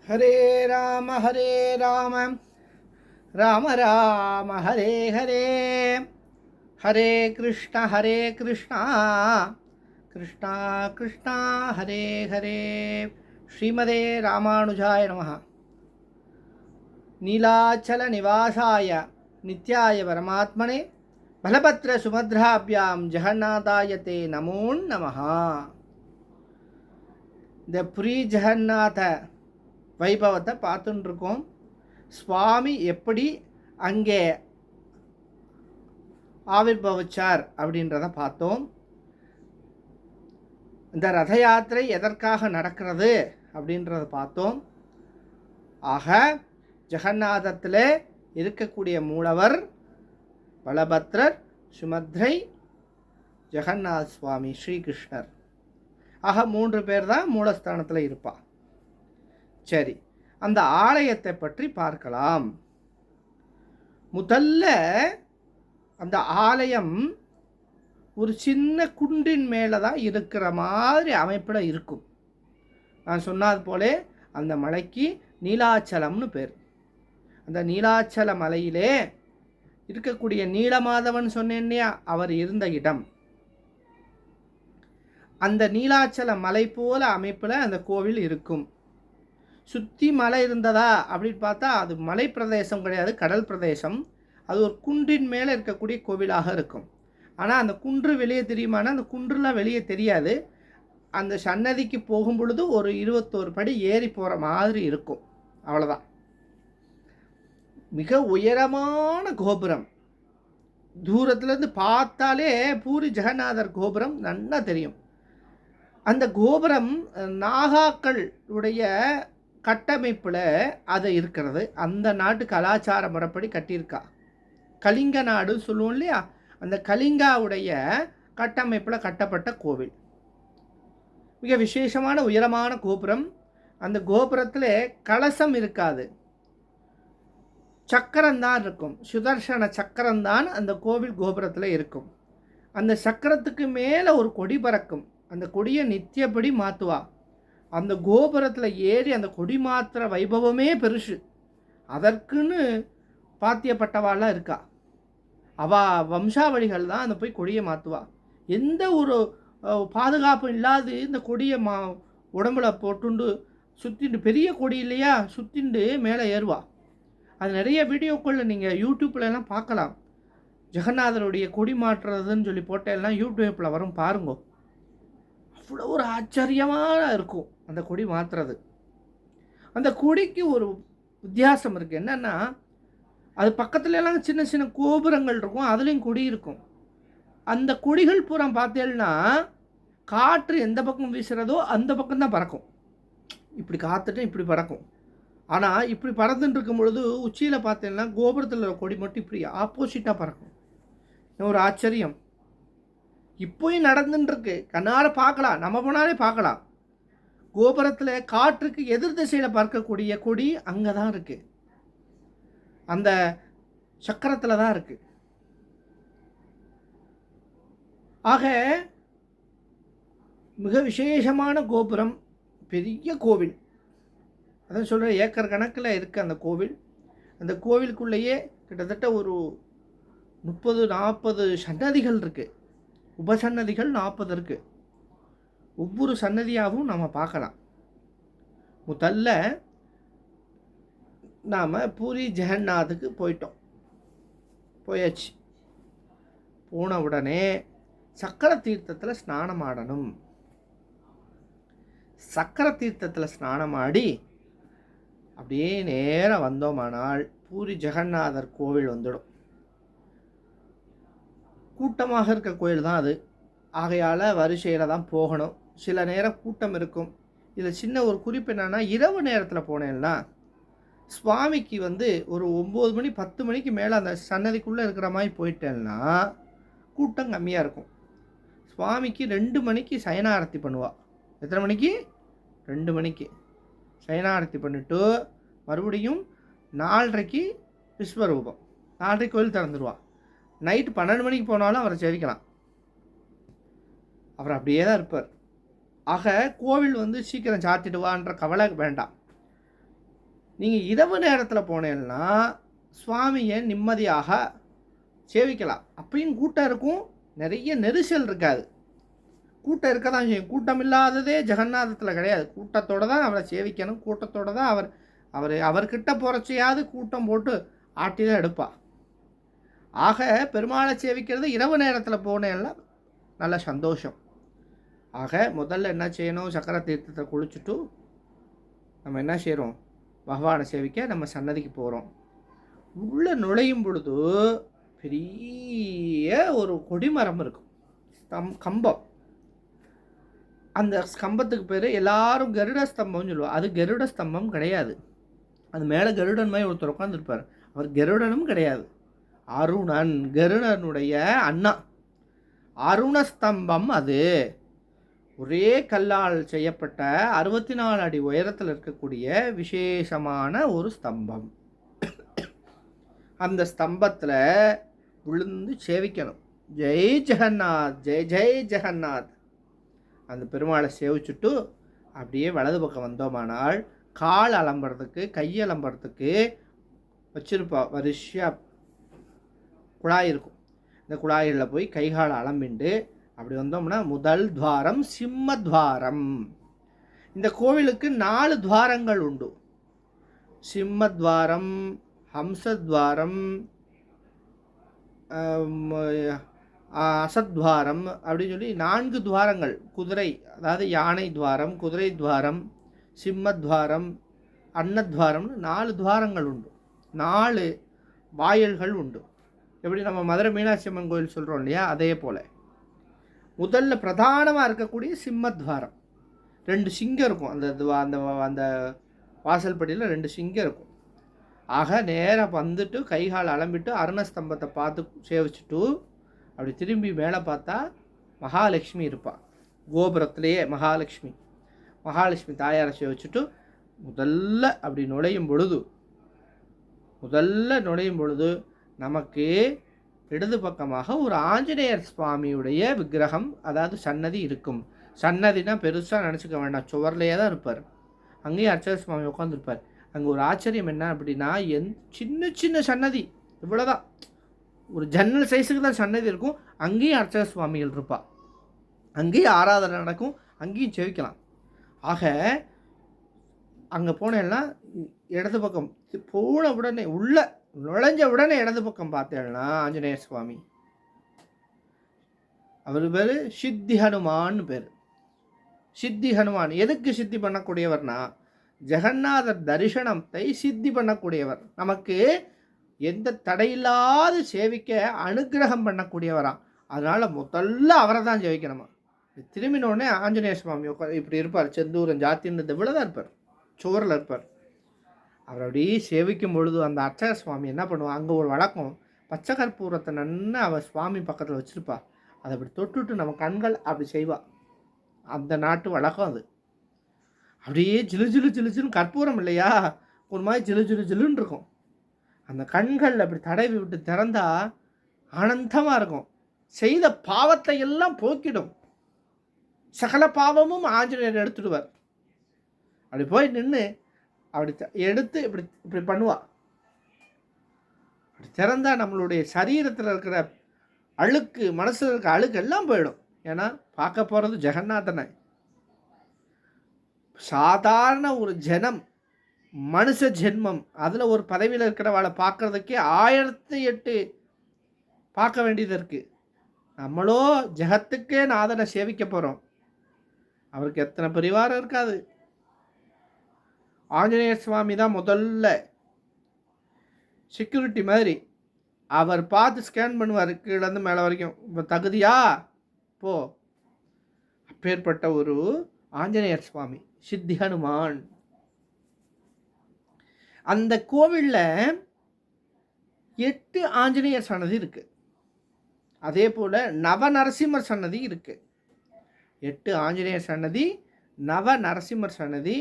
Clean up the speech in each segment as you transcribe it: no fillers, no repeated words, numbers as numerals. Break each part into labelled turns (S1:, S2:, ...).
S1: हरे राम राम राम हरे हरे, हरे कृष्ण कृष्ण कृष्ण हरे हरे। श्रीमदे रामानुजाय नमः। नीलाचल निवासाय नित्याय परमात्मने बलभद्र सुभद्राभ्यां जगन्नाथाय ते नमो नमः। இந்த புரி ஜெகநாத வைபவத்தை பார்த்துட்டு இருக்கோம். சுவாமி எப்படி அங்கே ஆவிர்பவிச்சார் அப்படின்றத பார்த்தோம். இந்த ரத யாத்திரை எதற்காக நடக்கிறது அப்படின்றத பார்த்தோம். ஆக ஜெகநாதத்தில் இருக்கக்கூடிய மூலவர் பலபத்ரர், சுமத்ரை, ஜெகநாத சுவாமி ஸ்ரீகிருஷ்ணர். ஆக 3 பேர் தான் மூலஸ்தானத்தில் இருப்பா. சரி, அந்த ஆலயத்தை பற்றி பார்க்கலாம். முதல்ல அந்த ஆலயம் ஒரு சின்ன குன்றின் மேலே தான் இருக்கிற மாதிரி அமைப்பில் இருக்கும். நான் சொன்னது போல அந்த மலைக்கு நீலாச்சலம்னு பேர். அந்த நீலாச்சல மலையிலே இருக்கக்கூடிய நீலமாதவன் சொன்னேன்னையா, அவர் இருந்த இடம். அந்த நீலாச்சல மலை போல அமைப்பில் அந்த கோவில் இருக்கும். சுற்றி மலை இருந்ததா அப்படின்னு பார்த்தா அது மலை பிரதேசம் கிடையாது, கடல் பிரதேசம். அது ஒரு குன்றின் மேலே இருக்கக்கூடிய கோவிலாக இருக்கும். ஆனால் அந்த குன்று வெளியே தெரியுமானா அந்த குன்றுலாம் வெளியே தெரியாது. அந்த சன்னதிக்கு போகும் பொழுது ஒரு 21 படி ஏறி போகிற மாதிரி இருக்கும், அவ்வளோதான். மிக உயரமான கோபுரம். தூரத்துலேருந்து பார்த்தாலே பூரி ஜெகநாதர் கோபுரம் நல்லா தெரியும். அந்த கோபுரம் நாகாக்கள் உடைய கட்டமைப்பில் அது இருக்கிறது. அந்த நாட்டு கலாச்சார முறைப்படி கட்டியிருக்கா. கலிங்க நாடு சொல்லுவோம் இல்லையா, அந்த கலிங்காவுடைய கட்டமைப்பில் கட்டப்பட்ட கோவில். மிக விசேஷமான உயரமான கோபுரம். அந்த கோபுரத்தில் கலசம் இருக்காது, சக்கரம்தான் இருக்கும். சுதர்சன சக்கரம்தான் அந்த கோவில் கோபுரத்தில் இருக்கும். அந்த சக்கரத்துக்கு மேலே ஒரு கொடி பறக்கும். அந்த கொடியை நித்தியப்படி மாற்றுவா. அந்த கோபுரத்தில் ஏறி அந்த கொடி மாத்திர வைபவமே பெருசு. அதற்குன்னு பாத்தியப்பட்டவாளாக இருக்கா. அவள் வம்சாவளிகள் தான் அந்த போய் கொடியை மாற்றுவா. எந்த ஒரு பாதுகாப்பு இல்லாது இந்த கொடியை உடம்புல போட்டுண்டு சுற்றிண்டு, பெரிய கொடி இல்லையா, சுற்றிண்டு மேலே ஏறுவா. அது நிறைய வீடியோக்களில் நீங்கள் யூடியூப்லலாம் பார்க்கலாம். ஜெகநாதருடைய கொடி மாற்றுறதுன்னு சொல்லி போட்டெல்லாம் யூடியூப்பில் வரும், பாருங்கோ. அவ்வளோ ஒரு ஆச்சரியமாக இருக்கும் அந்த கொடி மாற்றுறது. அந்த கொடிக்கு ஒரு வித்தியாசம் இருக்குது. என்னென்னா, அது பக்கத்துலலாம் சின்ன சின்ன கோபுரங்கள் இருக்கும், அதுலேயும் கொடி இருக்கும். அந்த கொடிகள் பூரா பார்த்தேன்னா காற்று எந்த பக்கம் வீசுகிறதோ அந்த பக்கம்தான் பறக்கும். இப்படி காத்துட்டு இப்படி பறக்கும். ஆனால் இப்படி பறந்துட்டு இருக்கும் பொழுது உச்சியில் பார்த்தேன்னா கோபுரத்தில் கொடி மட்டும் இப்படி ஆப்போசிட்டாக பறக்கும். ஒரு ஆச்சரியம். இப்போயும் நடந்துட்டுருக்கு, கண்ணால் பார்க்கலாம், நம்ம போனாலே பார்க்கலாம். கோபுரத்தில் காற்றுக்கு எதிர் திசையில் பறக்கக்கூடிய கொடி அங்கே தான் இருக்குது, அந்த சக்கரத்தில் தான் இருக்குது. ஆக மிக விசேஷமான கோபுரம், பெரிய கோவில். அதான் சொல்கிறேன், ஏக்கர் கணக்கில் இருக்குது அந்த கோவில். அந்த கோவிலுக்குள்ளேயே கிட்டத்தட்ட ஒரு 30-40 சன்னதிகள் இருக்குது. உபசன்னதிகள் 40 இருக்குது. ஒவ்வொரு சன்னதியாகவும் நம்ம பார்க்கலாம். முதல்ல நாம் பூரி ஜெகநாத்துக்கு போயாச்சு. போன உடனே சக்கர தீர்த்தத்தில் ஸ்நானம் ஆடணும். சக்கர தீர்த்தத்தில் ஸ்நானம் ஆடி அப்படியே நேராக வந்தோமானால் பூரி ஜெகநாதர் கோவில் வந்துடும். கூட்டமாக இருக்க கோயில் தான் அது. ஆகையால் வரிசையில் தான் போகணும். சில நேரம் கூட்டம் இருக்கும். இதில் சின்ன ஒரு குறிப்பு என்னென்னா, இரவு நேரத்தில் போனேன்னா சுவாமிக்கு ஒரு 9 மணி 10 மணிக்கு மேலே அந்த சன்னதிக்குள்ளே இருக்கிற மாதிரி போயிட்டேன்னா கூட்டம் கம்மியாக இருக்கும். சுவாமிக்கு 2 மணிக்கு சயனாரத்தி பண்ணுவாள். எத்தனை மணிக்கு? 2 மணிக்கு சயனாரத்தி பண்ணிவிட்டு மறுபடியும் 4:30க்கு விஸ்வரூபம். 4:30 கோயில் திறந்துடுவா. நைட்டு 12 மணிக்கு போனாலும் அவரை சேவிக்கலாம். அவர் அப்படியே தான் இருப்பார். ஆக கோவில் சீக்கிரம் சாத்திடுவான்ற கவலை வேண்டாம். நீங்கள் இரவு நேரத்தில் போனேன்னா சுவாமியை நிம்மதியாக சேவிக்கலாம். அப்பயும் கூட்டம் இருக்கும், நிறைய நெரிசல் இருக்காது. கூட்டம் இருக்க தான் செய்யும். கூட்டம் இல்லாததே ஜெகநாதத்தில் கிடையாது. கூட்டத்தோடு தான் அவரை சேவிக்கணும். கூட்டத்தோடு தான் அவர்கிட்ட போகிறச்சையாவது கூட்டம் போட்டு ஆட்டி தான் எடுப்பா. ஆக பெருமாளை சேவிக்கிறது இரவு நேரத்தில் போனேன்னா நல்ல சந்தோஷம். ஆக முதல்ல என்ன செய்யணும், சக்கர தீர்த்தத்தை குளிச்சுட்டு நம்ம என்ன செய்கிறோம், பகவானை சேவிக்க நம்ம சன்னதிக்கு போகிறோம். உள்ளே நுழையும் பொழுது பெரிய ஒரு கொடிமரம் இருக்கும், கம்பம். அந்த ஸ்தம்பத்துக்கு பேர் எல்லாரும் கருட ஸ்தம்பம்னு சொல்லுவாள். அது கருட ஸ்தம்பம் கிடையாது. அது மேலே கருடன் மாதிரி ஒருத்தர் உட்காந்துருப்பார். அவர் கருடனும் கிடையாது, அருணன், கருடனுடைய அண்ணா. அருணஸ்தம்பம் அது. ஒரே கல்லால் செய்யப்பட்ட 64 அடி உயரத்தில் இருக்கக்கூடிய விசேஷமான ஒரு ஸ்தம்பம். அந்த ஸ்தம்பத்தில் விழுந்து சேவிக்கணும். ஜெய் ஜெகநாத், ஜெய் ஜெய் ஜெகநாத். அந்த பெருமாளை சேவிச்சுட்டு அப்படியே வலது பக்கம் வந்தோமானால் கால் அலம்புறதுக்கு, கை அலம்புறதுக்கு வச்சிருப்பா. வரிசையாக குழாய் இருக்கும். இந்த குழாயில் போய் கைகால் அலம்பிண்டு அப்படி வந்தோம்னா முதல் துவாரம் சிம்மத்வாரம். இந்த கோவிலுக்கு 4 துவாரங்கள் உண்டு. சிம்மத்வாரம், ஹம்சத்வாரம், அசத்வாரம் அப்படின்னு சொல்லி 4 துவாரங்கள். குதிரை, அதாவது யானை துவாரம், குதிரை துவாரம், சிம்மத்வாரம், அன்னத்வாரம்னு 4 துவாரங்கள் உண்டு. 4 வாயில்கள் உண்டு. எப்படி நம்ம மதுரை மீனாட்சி அம்மன் கோயில் சொல்கிறோம் இல்லையா, அதே போல் முதல்ல பிரதானமாக இருக்கக்கூடிய சிம்மத்வாரம். 2 சிங்கம் இருக்கும். அந்த அந்த வாசல்படியில் 2 சிங்கம் இருக்கும். ஆக நேராக வந்துட்டு கைகால் அலம்பிட்டு அருணஸ்தம்பத்தை பார்த்து சேவிச்சுட்டு அப்படி திரும்பி மேலே பார்த்தா மகாலட்சுமி இருப்பாள். கோபுரத்திலேயே மகாலட்சுமி தாயாரை சேவிச்சுட்டு முதல்ல அப்படி நுழையும் பொழுது நமக்கு இடது பக்கமாக ஒரு ஆஞ்சநேயர் சுவாமியுடைய விக்கிரகம், அதாவது சன்னதி இருக்கும். சன்னதினா பெருசாக நினச்சிக்க வேண்டாம், சுவர்லேயே தான் இருப்பார். அங்கேயும் அர்ச்சக சுவாமி உட்காந்துருப்பார். அங்கே ஒரு ஆச்சரியம் என்ன அப்படின்னா, சின்ன சின்ன சன்னதி, இவ்வளோதான், ஒரு ஜன்னல் சைஸுக்கு தான் சன்னதி இருக்கும். அங்கேயும் அர்ச்சக சுவாமிகள் இருப்பாள். அங்கேயும் ஆராதனை நடக்கும், அங்கேயும் செவிக்கலாம். ஆக அங்கே போனேன்னா இடது பக்கம் போன உடனே நுழைஞ்ச உடனே இடது பக்கம் பார்த்தேன்னா ஆஞ்சநேயர் சுவாமி. அவர் பேர் சித்தி ஹனுமான்னு பேர். சித்தி ஹனுமான் எதுக்கு சித்தி பண்ணக்கூடியவர்னா, ஜெகநாதர் தரிசனத்தை சித்தி பண்ணக்கூடியவர். நமக்கு எந்த தடையில்லாது சேவிக்க அனுகிரகம் பண்ணக்கூடியவராம். அதனால் முதல்ல அவரை தான் சேவிக்கணுமா. திரும்பினோடனே ஆஞ்சநேய சுவாமி இப்படி இருப்பார். செந்தூரன் ஜாத்தின்னு இவ்வளோதான் இருப்பார், சுவரில் இருப்பார். அவர் அப்படியே சேவிக்கும் பொழுது அந்த அர்ச்சக சுவாமி என்ன பண்ணுவாள், அங்கே ஒரு வழக்கம், பச்சை கற்பூரத்தை நன்னா அவள் சுவாமி பக்கத்தில் வச்சுருப்பா. அதை அப்படி தொட்டுட்டு நம்ம கண்கள் அப்படி செய்வாள். அந்த நாட்டு வழக்கம் அது. அப்படியே ஜிலுன்னு கற்பூரம் இல்லையா, ஒரு மாதிரி ஜிலுன்னு இருக்கும். அந்த கண்கள் அப்படி தடவி விட்டு திறந்தா ஆனந்தமாக இருக்கும். செய்த பாவத்தை எல்லாம் போக்கிடும். சகல பாவமும் ஆஞ்சநேயர் எடுத்துடுவார். அப்படி போய் நின்று அப்படி எடுத்து இப்படி பண்ணுவா. அப்படி திறந்தா நம்மளுடைய சரீரத்தில் இருக்கிற அழுக்கு, மனசில் இருக்கிற அழுக்கு எல்லாம் போயிடும். ஏன்னா பார்க்க போகிறது ஜெகநாதனை. சாதாரண ஒரு ஜனம், மனுஷ ஜென்மம், அதில் ஒரு பதவியில் இருக்கிறவளை பார்க்குறதுக்கே 1008 பார்க்க வேண்டியது இருக்குது. நம்மளோ ஜெகத்துக்கே நாதனை சேவிக்க போகிறோம். அவருக்கு எத்தனை பரிவாரம் இருக்காது. ஆஞ்சநேயர் சுவாமி தான் முதல்ல செக்யூரிட்டி மாதிரி. அவர் பார்த்து ஸ்கேன் பண்ணுவார் கீழேருந்து மேலே வரைக்கும். இப்போ தகுதியா போ. அப்பேற்பட்ட ஒரு ஆஞ்சநேயர் சுவாமி சித்தி ஹனுமான். அந்த கோவிலில் 8 ஆஞ்சநேயர் சன்னதி இருக்குது. அதே போல் நவநரசிம்மர் சன்னதி இருக்குது. 8 ஆஞ்சநேயர் சன்னதி, நவநரசிம்மர் சன்னதி,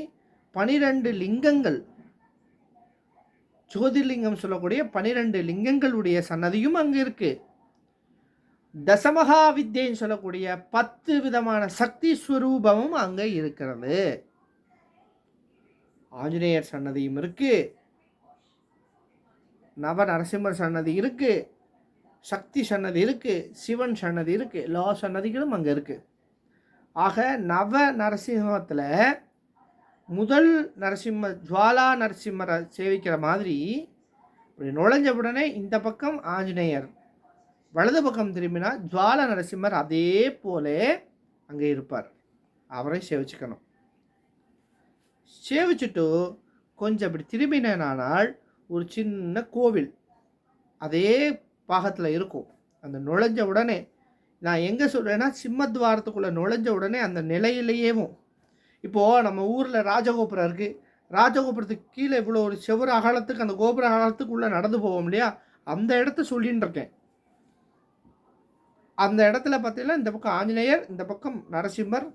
S1: 12 லிங்கங்கள், ஜோதிர்லிங்கம் சொல்லக்கூடிய 12 லிங்கங்களுடைய சன்னதியும் அங்கே இருக்குது. தசமகா வித்யன்னு சொல்லக்கூடிய 10 விதமான சக்தி ஸ்வரூபமும் அங்கே இருக்கிறது. ஆஞ்சநேயர் சன்னதியும் இருக்குது, நவ நரசிம்மர் சன்னதி இருக்குது, சக்தி சன்னதி இருக்குது, சிவன் சன்னதி இருக்குது, எல்லா சன்னதிகளும் அங்கே இருக்குது. ஆக நவ நரசிம்மத்தில் முதல் நரசிம்ம ஜுவாலா நரசிம்மரை சேவிக்கிற மாதிரி இப்படி நுழைஞ்ச உடனே இந்த பக்கம் ஆஞ்சநேயர், வலது பக்கம் திரும்பினா ஜுவாலா நரசிம்மர் அதே போல அங்கே இருப்பார். அவரை சேவிச்சுக்கணும். சேவிச்சுட்டு கொஞ்சம் அப்படி திரும்பினால் ஒரு சின்ன கோவில் அதே பாகத்தில் இருக்கும். அந்த நுழைஞ்ச உடனே நான் எங்கே சொல்கிறேன்னா, சிம்மத்வாரத்துக்குள்ளே நுழைஞ்ச உடனே அந்த நிலையிலேயேவும், இப்போது நம்ம ஊரில் ராஜகோபுரம் இருக்குது, ராஜகோபுரத்துக்கு கீழே இவ்வளோ ஒரு செவ்வறு அகலத்துக்கு அந்த கோபுர அகலத்துக்குள்ளே நடந்து போவோம் இல்லையா, அந்த இடத்த சொல்லின்னு இருக்கேன். அந்த இடத்துல பார்த்தீங்கன்னா இந்த பக்கம் ஆஞ்சநேயர், இந்த பக்கம் நரசிம்மர்,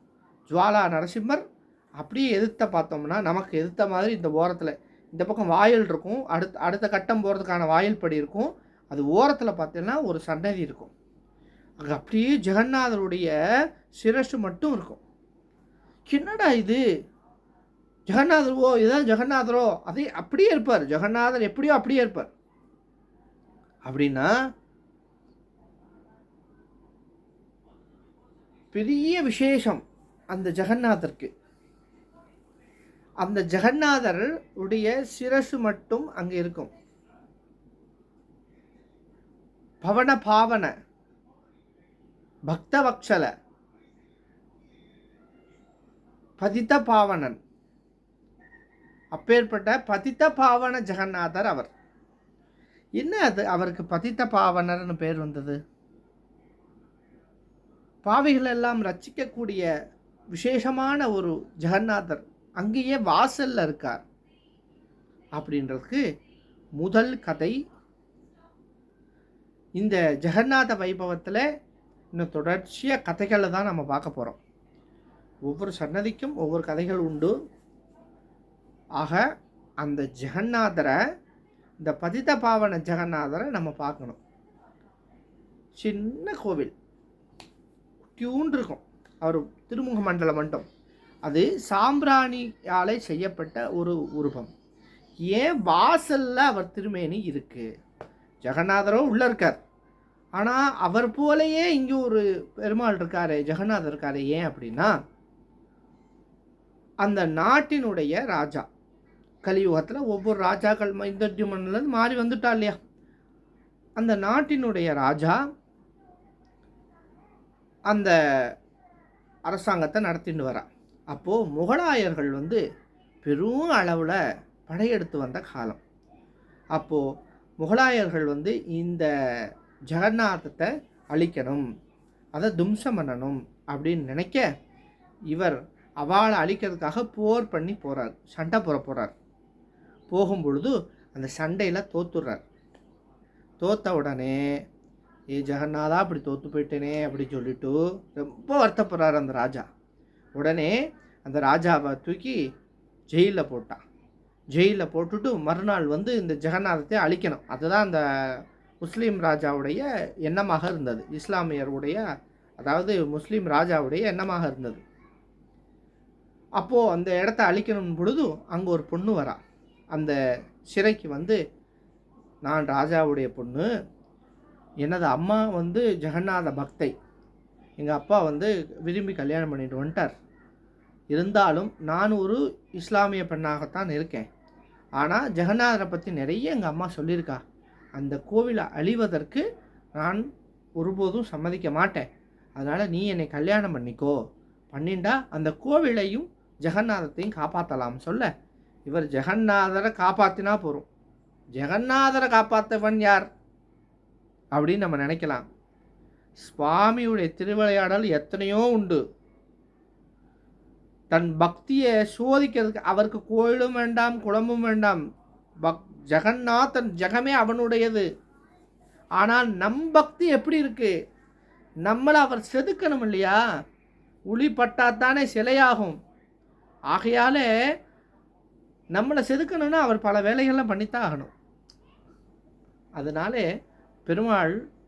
S1: ஜுவாலா நரசிம்மர். அப்படியே எதிர்த்த பார்த்தோம்னா நமக்கு எதிர்த்த மாதிரி இந்த ஓரத்தில் இந்த பக்கம் வாயில் இருக்கும், அடுத்த கட்டம் போகிறதுக்கான வாயில் படி இருக்கும். அது ஓரத்தில் பார்த்தீங்கன்னா ஒரு சன்னதி இருக்கும். அங்கே அப்படியே ஜெகநாதருடைய சிரசு மட்டும் இருக்கும். என்னடா இது ஜெகநாதரோ, இதுதான் ஜெகநாதரோ, அதே அப்படியே இருப்பார். ஜெகநாதர் எப்படியோ அப்படியே இருப்பார். அப்படின்னா பெரிய விசேஷம் அந்த ஜெகநாதருக்கு. அந்த ஜெகநாதர் உடைய சிரசு மட்டும் அங்கே இருக்கும். பவன பாவன பக்தவக்ஷல பதித்த பாவனன், அப்பேற்பட்ட பதித்த பாவன ஜெகநாதர் அவர். என்ன அது அவருக்கு பதித்த பாவனர்னு பேர் வந்தது? பாவிகள் எல்லாம் ரட்சிக்கக்கூடிய விசேஷமான ஒரு ஜெகநாதர் அங்கேயே வாசல்ல இருக்கார் அப்படின்றதுக்கு முதல் கதை. இந்த ஜெகநாத வைபவத்தில் இன்னும் தொடர்ச்சியாக கதைகளை தான் நம்ம பார்க்க போகிறோம். ஒவ்வொரு சன்னதிக்கும் ஒவ்வொரு கதைகள் உண்டு. ஆக அந்த ஜெகநாதரை, இந்த பதித பாவன ஜெகநாதரை நம்ம பார்க்கணும். சின்ன கோவில் டியூன் இருக்கும். அவர் திருமுக மண்டலம் மட்டும் அது சாம்பிராணியாலே செய்யப்பட்ட ஒரு உருவம். ஏன் வாசல்ல அவர் திருமேனி இருக்கு? ஜெகநாதரும் உள்ள இருக்கார், ஆனால் அவர் போலையே இங்கே ஒரு பெருமாள் இருக்காரு, ஜெகநாதர் இருக்காரு. ஏன் அப்படின்னா, அந்த நாட்டினுடைய ராஜா, கலியுகத்தில் ஒவ்வொரு ராஜாக்கள் இந்த மண்ணிலேருந்து மாறி வந்துட்டா இல்லையா, அந்த நாட்டினுடைய ராஜா அந்த அரசாங்கத்தை நடத்திட்டு வரா. அப்போது முகலாயர்கள் பெரும் அளவில் படையெடுத்து வந்த காலம். அப்போது முகலாயர்கள் இந்த ஜெகநாதத்தை அழிக்கணும், அதை தும்சம் பண்ணணும் அப்படின்னு நினைக்க, இவர் அவளை அழிக்கிறதுக்காக போர் பண்ணி போகிறார், சண்டை போகிறார். போகும்பொழுது அந்த சண்டையில் தோத்துடுறார். தோத்த உடனே, ஏ ஜெகநாதா அப்படி தோற்று போயிட்டேனே அப்படின்னு சொல்லிட்டு ரொம்ப வருத்தப்படுறார் அந்த ராஜா. உடனே அந்த ராஜாவை தூக்கி ஜெயிலில் போட்டான். ஜெயிலில் போட்டுட்டு மறுநாள் இந்த ஜெகநாதத்தை அழிக்கணும். அதுதான் அந்த முஸ்லீம் ராஜாவுடைய எண்ணமாக இருந்தது, இஸ்லாமியருடைய, அதாவது முஸ்லீம் ராஜாவுடைய எண்ணமாக இருந்தது. அப்போது அந்த இடத்த அழிக்கணும் பொழுது அங்கே ஒரு பொண்ணு வரா. அந்த சிறைக்கு நான் ராஜாவுடைய பொண்ணு, எனது அம்மா ஜெகநாத பக்தை, எங்கள் அப்பா விரும்பி கல்யாணம் பண்ணிட்டு வந்துட்டார். இருந்தாலும் நான் ஒரு இஸ்லாமிய பெண்ணாகத்தான் இருக்கேன். ஆனால் ஜெகநாதரை பற்றி நிறைய எங்கள் அம்மா சொல்லியிருக்கா. அந்த கோவிலை அழிவதற்கு நான் ஒருபோதும் சம்மதிக்க மாட்டேன். அதனால் நீ என்னை கல்யாணம் பண்ணிக்கோ, பண்ணிண்டா அந்த கோவிலையும் ஜெகநாதத்தையும் காப்பாற்றலாம் சொல்ல, இவர் ஜெகநாதரை காப்பாற்றினா போகிறோம். ஜெகநாதரை காப்பாற்றவன் யார் அப்படின்னு நம்ம நினைக்கலாம். சுவாமியுடைய திருவிளையாடல் எத்தனையோ உண்டு. தன் பக்தியை சோதிக்கிறதுக்கு அவருக்கு கோயிலும் வேண்டாம், குளமும் வேண்டாம். ஜெகநாதன் ஜெகமே அவனுடையது. ஆனால் நம் பக்தி எப்படி இருக்கு? நம்மளை அவர் செதுக்கணும் இல்லையா? உளி பட்டாத்தானே சிலையாகும். ஆகையால நம்மளை செதுக்கணும்னா அவர் பல வேலைகள்லாம் பண்ணித்தான் ஆகணும். அதனால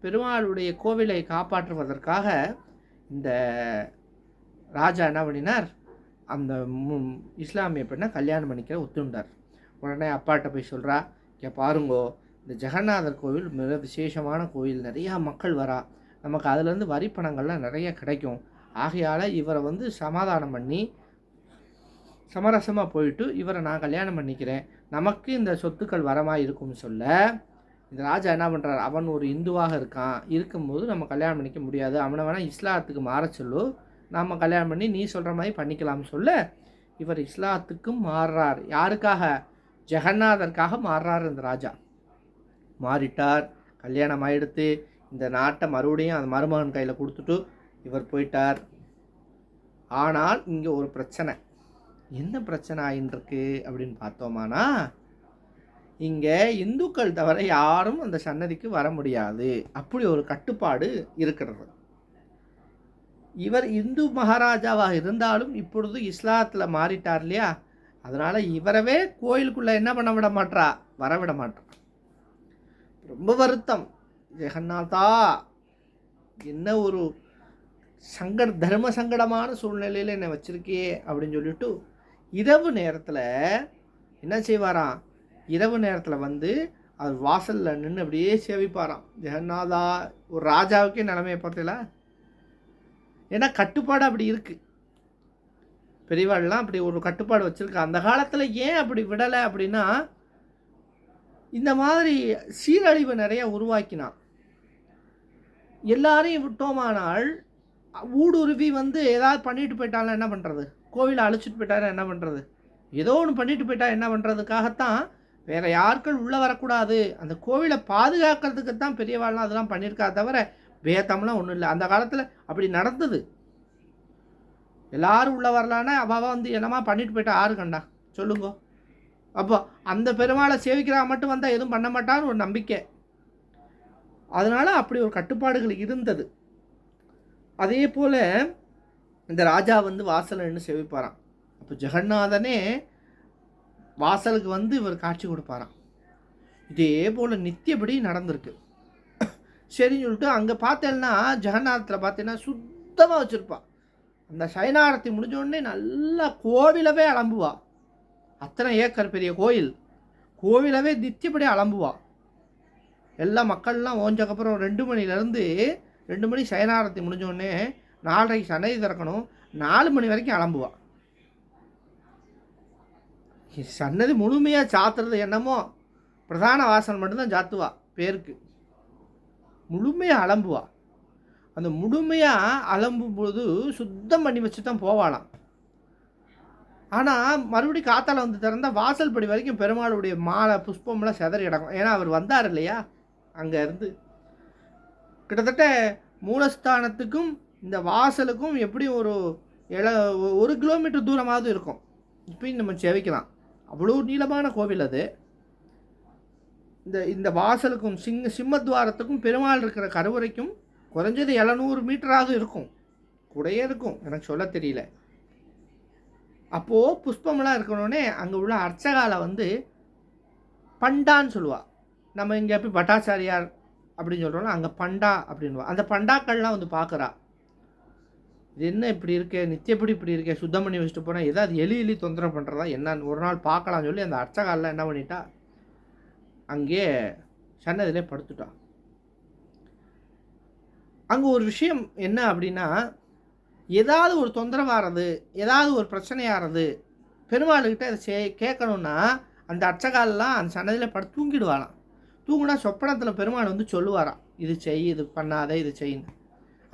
S1: பெருமாளுடைய கோவிலை காப்பாற்றுவதற்காக இந்த ராஜா என்ன பண்ணினார், அந்த இஸ்லாமிய பெண்ணை கல்யாணம் பண்ணிக்கிற ஒத்துண்டார். உடனே அப்பாட்ட போய் சொல்கிறா, இங்கே பாருங்கோ, இந்த ஜெகநாதர் கோவில் மிக விசேஷமான கோவில், நிறையா மக்கள் வரா, நமக்கு அதுலேருந்து வரி பணங்கள்லாம் நிறைய கிடைக்கும். ஆகையால் இவரை சமாதானம் பண்ணி சமரசமாக போயிட்டு இவரை நான் கல்யாணம் பண்ணிக்கிறேன், நமக்கு இந்த சொத்துக்கள் வரமாக இருக்கும்னு சொல்ல, இந்த ராஜா என்ன பண்ணுறார், அவன் ஒரு இந்துவாக இருக்கும்போது நம்ம கல்யாணம் பண்ணிக்க முடியாது, அவனை வேணால் இஸ்லாத்துக்கு மாற சொல்லு, நாம் கல்யாணம் பண்ணி நீ சொல்கிற மாதிரி பண்ணிக்கலாம்னு சொல்ல, இவர் இஸ்லாத்துக்கும் மாறுறார். யாருக்காக? ஜெகநாதருக்காக மாறுறார். இந்த ராஜா மாறிட்டார். கல்யாணம் ஆகிடுத்து. இந்த நாட்டை மறுபடியும் அந்த மருமகன் கையில் கொடுத்துட்டு இவர் போயிட்டார். ஆனால் இங்கே ஒரு பிரச்சனை. என்ன பிரச்சனை ஆகின்றிருக்கு அப்படின்னு பார்த்தோமானா, இங்கே இந்துக்கள் தவிர யாரும் அந்த சன்னதிக்கு வர முடியாது, அப்படி ஒரு கட்டுப்பாடு இருக்கிறது. இவர் இந்து மகாராஜாவாக இருந்தாலும் இப்பொழுது இஸ்லாத்தில் மாறிட்டார் இல்லையா, அதனால் இவரவே கோயிலுக்குள்ளே என்ன பண்ண விட மாட்டா, வரவிட மாட்டா. ரொம்ப வருத்தம். ஜெகநாதா, என்ன ஒரு தர்ம சங்கடமான சூழ்நிலையில் என்னை வச்சிருக்கே அப்படின்னு சொல்லிட்டு இரவு நேரத்தில் என்ன செய்வாராம், இரவு நேரத்தில் அவர் வாசலில் நின்று அப்படியே சேவிப்பாராம். ஜெகநாதா, ஒரு ராஜாவுக்கே நிலைமையை பார்த்தீங்களா? ஏன்னா கட்டுப்பாடு அப்படி இருக்குது. பெரியவாள்லாம் அப்படி ஒரு கட்டுப்பாடு வச்சுருக்கா. அந்த காலத்தில் ஏன் அப்படி விடலை அப்படின்னா, இந்த மாதிரி சீரழிவு நிறைய உருவாக்கினான். எல்லாரையும் விட்டோமானால் ஊடுருவி ஏதாவது பண்ணிட்டு போயிட்டாலும் என்ன பண்ணுறது, கோவிலை அழைச்சிட்டு போயிட்டாலும் என்ன பண்ணுறது, ஏதோ ஒன்று பண்ணிட்டு போயிட்டா என்ன பண்ணுறதுக்காகத்தான் வேறு யாருக்கள் உள்ளே வரக்கூடாது, அந்த கோவிலை பாதுகாக்கிறதுக்கு தான் பெரியவாள்லாம் அதெல்லாம் பண்ணியிருக்கா தவிர பேதம்லாம் ஒன்றும் இல்லை. அந்த காலத்தில் அப்படி நடந்தது. எல்லாரும் உள்ளே வரலான்னா அவள் என்னமா பண்ணிட்டு போயிட்டா ஆறு கண்டா சொல்லுங்க. அப்போ அந்த பெருமாளை சேவிக்கிறா மட்டும் வந்தால் எதுவும் பண்ண மாட்டான்னு ஒரு நம்பிக்கை. அதனால் அப்படி ஒரு கட்டுப்பாடுகள் இருந்தது. அதே போல் இந்த ராஜா வாசலில் நின்று சேவிப்பாராம். அப்போ ஜெகநாதனே வாசலுக்கு இவர் காட்சி கொடுப்பாராம். இதே போல் நித்தியபடி நடந்திருக்கு. சரின்னு சொல்லிட்டு அங்கே பார்த்தேன்னா ஜெகநாதத்தில் பார்த்தீங்கன்னா சுத்தமாக வச்சுருப்பா. அந்த சைனாரத்தி முடிஞ்சோடனே நல்லா கோவிலவே அலம்புவா. அத்தனை ஏக்கர் பெரிய கோவிலவே நித்தியபடி அலம்புவா. எல்லா மக்கள்லாம் ஓஞ்சக்கப்புறம் 2 மணிலேருந்து 2 மணி சைனாரத்தி முடிஞ்சோடனே 4:30 சன்னதி திறக்கணும், 4 மணி வரைக்கும் அலம்புவா. சன்னதி முழுமையாக சாத்துறது என்னமோ பிரதான வாசல் மட்டும்தான் சாத்துவா பேருக்கு. முழுமையாக அலம்புவா. அந்த முழுமையாக அலம்பும்போது சுத்தம் பண்ணி வச்சு தான் போவாளாம். ஆனால் மறுபடியும் காத்தால திறந்தால் வாசல் படி வரைக்கும் பெருமாளுடைய மாலை புஷ்பம்லாம் செதறி கிடக்கும். ஏன்னா அவர் வந்தார் இல்லையா, அங்கே இருந்து கிட்டத்தட்ட மூலஸ்தானத்துக்கும் இந்த வாசலுக்கும் எப்படி ஒரு 1 கிலோமீட்டர் தூரமாவது இருக்கும். இப்பயும் நம்ம செவிக்கலாம், அவ்வளோ நீளமான கோவில் அது. இந்த வாசலுக்கும் சிம்மத்வாரத்துக்கும் பெருமாள் இருக்கிற கருவறைக்கும் குறைஞ்சது 700 மீட்டராவது இருக்கும், கூடயே இருக்கும், எனக்கு சொல்ல தெரியல. அப்போது புஷ்பமெல்லாம் இருக்கணுன்னே அங்கே உள்ள அர்ச்சகால பண்டான்னு சொல்லுவாள். நம்ம இங்கே எப்படி பட்டாச்சாரியார் அப்படின்னு சொல்கிறோம்னா அங்கே பண்டா அப்படின்வா. அந்த பண்டாக்கள்லாம் பார்க்குறா, இது என்ன இப்படி இருக்கே, நித்தியப்படி இப்படி இருக்கே, சுத்தம் பண்ணி வச்சுட்டு போனால் ஏதாவது எலி தொந்தரவு பண்ணுறதா என்னன்னு ஒரு நாள் பார்க்கலாம்னு சொல்லி அந்த அர்ச்சகாலெலாம் என்ன பண்ணிட்டா, அங்கே சன்னதிலே படுத்துட்டான். அங்கே ஒரு விஷயம் என்ன அப்படின்னா, ஏதாவது ஒரு தொந்தரவாகிறது, ஏதாவது ஒரு பிரச்சனையாகிறது பெருமாள்கிட்ட அதை கேட்கணுன்னா அந்த அர்ச்சகாலெலாம் அந்த சன்னதியில் படுத்து தூங்கிடுவாளாம். தூங்குனா சொப்பனத்தில் பெருமாள் சொல்லுவாராம், இது செய், இது பண்ணாத, இது செய்யுன்னு.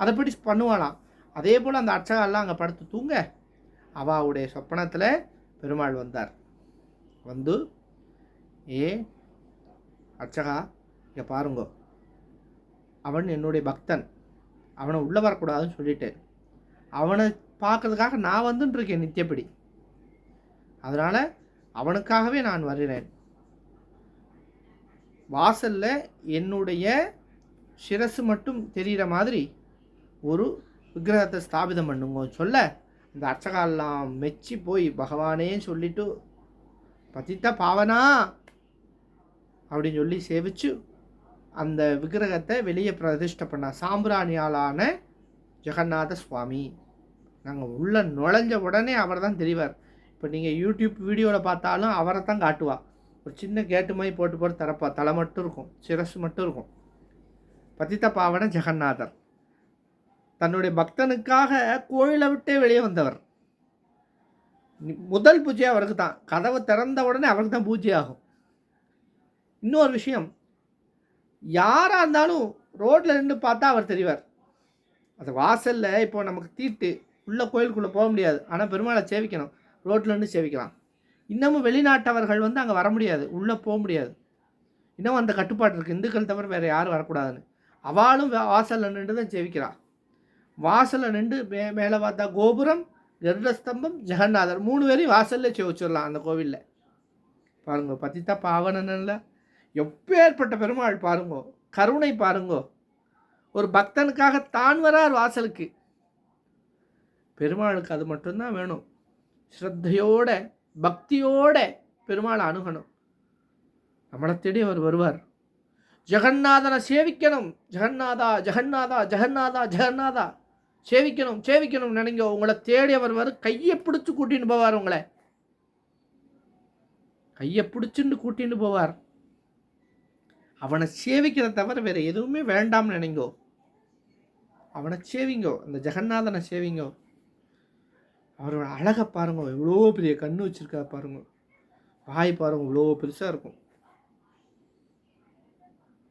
S1: அதைப்படி பண்ணுவாளாம். அதே போல் அந்த அர்ச்சகாலெலாம் அங்கே படுத்து தூங்க அவாவுடைய சொப்பனத்தில் பெருமாள் வந்தார். ஏ அர்ச்சகா, இங்கே பாருங்கோ, அவன் என்னுடைய பக்தன், அவனை உள்ளே வரக்கூடாதுன்னு சொல்லிட்டு அவனை பார்க்கறதுக்காக நான் வந்துட்டுருக்கேன் நித்தியப்படி, அதனால் அவனுக்காகவே நான் வருகிறேன். வாசலில் என்னுடைய சிரசு மட்டும் தெரிகிற மாதிரி ஒரு விக்கிரகத்தை ஸ்தாபிதம் பண்ணுங்க சொல்ல இந்த அர்ச்சகாலெலாம் மெச்சி போய் பகவானே சொல்லிட்டு பதித்த பாவனா அப்படின்னு சொல்லி சேவிச்சு அந்த விக்கிரகத்தை வெளியே பிரதிஷ்டை பண்ண சாம்பிராணியாலான ஜெகநாத சுவாமி. நாங்கள் உள்ளே நுழைஞ்ச உடனே அவர் தான் தெரிவார். இப்போ நீங்கள் யூடியூப் வீடியோவில் பார்த்தாலும் அவரை தான் காட்டுவா. ஒரு சின்ன கேட்டு மாதிரி போட்டு திறப்பா. தலை மட்டும் இருக்கும், சிரசு மட்டும் இருக்கும். பதித்த பாவன ஜெகநாதர் தன்னுடைய பக்தனுக்காக கோயிலை விட்டே வெளியே வந்தவர். முதல் பூஜை அவருக்கு தான். கதவை திறந்த உடனே அவருக்கு தான் பூஜை ஆகும். இன்னொரு விஷயம், யாராக இருந்தாலும் ரோட்டில் நின்று பார்த்தா அவர் தெரிவார். அது வாசலில் இப்போ நமக்கு தீட்டு உள்ள கோயிலுக்குள்ளே போக முடியாது, ஆனால் பெருமாளை சேவிக்கணும், ரோட்டில் நின்று சேவிக்கலாம். இன்னமும் வெளிநாட்டவர்கள் வந்து அங்கே வர முடியாது, உள்ளே போக முடியாது. இன்னமும் அந்த கட்டுப்பாடு இருக்குது, இந்துக்கள் தவிர வேறு யாரும் வரக்கூடாதுன்னு. அவளும் வாசலில் நின்று தான் சேவிக்கிறாள். வாசலில் நின்று மேலே பார்த்தா கோபுரம், கருடஸ்தம்பம், ஜெகநாதர் 3 பேரையும் வாசலில் சேவிச்சிடலாம் அந்த கோவிலில். பாருங்க, பதித்தா பாவனன்ல எப்பேற்பட்ட பெருமாள் பாருங்கோ, கருணை பாருங்கோ. ஒரு பக்தனுக்காக தான் வரார் வாசலுக்கு. பெருமாளுக்கு அது மட்டும்தான் வேணும். ஸ்ரத்தையோட பக்தியோட பெருமாளை அணுகணும். நம்மளை தேடி அவர் வருவார். ஜெகநாதனை சேவிக்கணும். ஜெகநாதா ஜெகநாதா ஜெகநாதா ஜெகநாதா சேவிக்கணும் சேவிக்கணும் நினைங்க. உங்களை தேடி அவர் வரும். கையை பிடிச்சி கூட்டின்னு போவார். உங்களை கையை பிடிச்சின்னு கூட்டின்னு போவார். அவனை சேவிக்கிறத தவிர வேறு எதுவுமே வேண்டாம்னு நினைங்கோ. அவனை சேவிங்கோ, அந்த ஜெகநாதனை சேவிங்கோ. அவரோட அழகை பாருங்க, எவ்வளோ பெரிய கண்ணு வச்சுருக்கா பாருங்க. வாய் பாருங்க, இவ்வளோ பெருசாக இருக்கும்.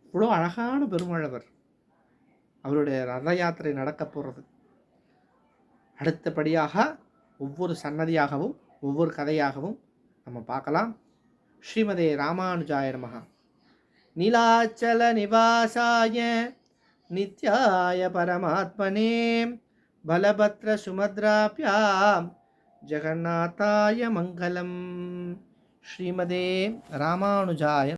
S1: இவ்வளோ அழகான பெருமாள் அவர். அவருடைய ரத யாத்திரை நடக்க போகிறது. அடுத்தபடியாக ஒவ்வொரு சன்னதியாகவும் ஒவ்வொரு கதையாகவும் நம்ம பார்க்கலாம். ஸ்ரீமதே ராமானுஜாய நமஹ. நீலாச்சல நிவாசாய நித்யாய பரமாத்மனே பலபத்ர சுமத்ராப்யாம் ஜெகநாதாய மங்களம். ஸ்ரீமதே ராமானுஜாய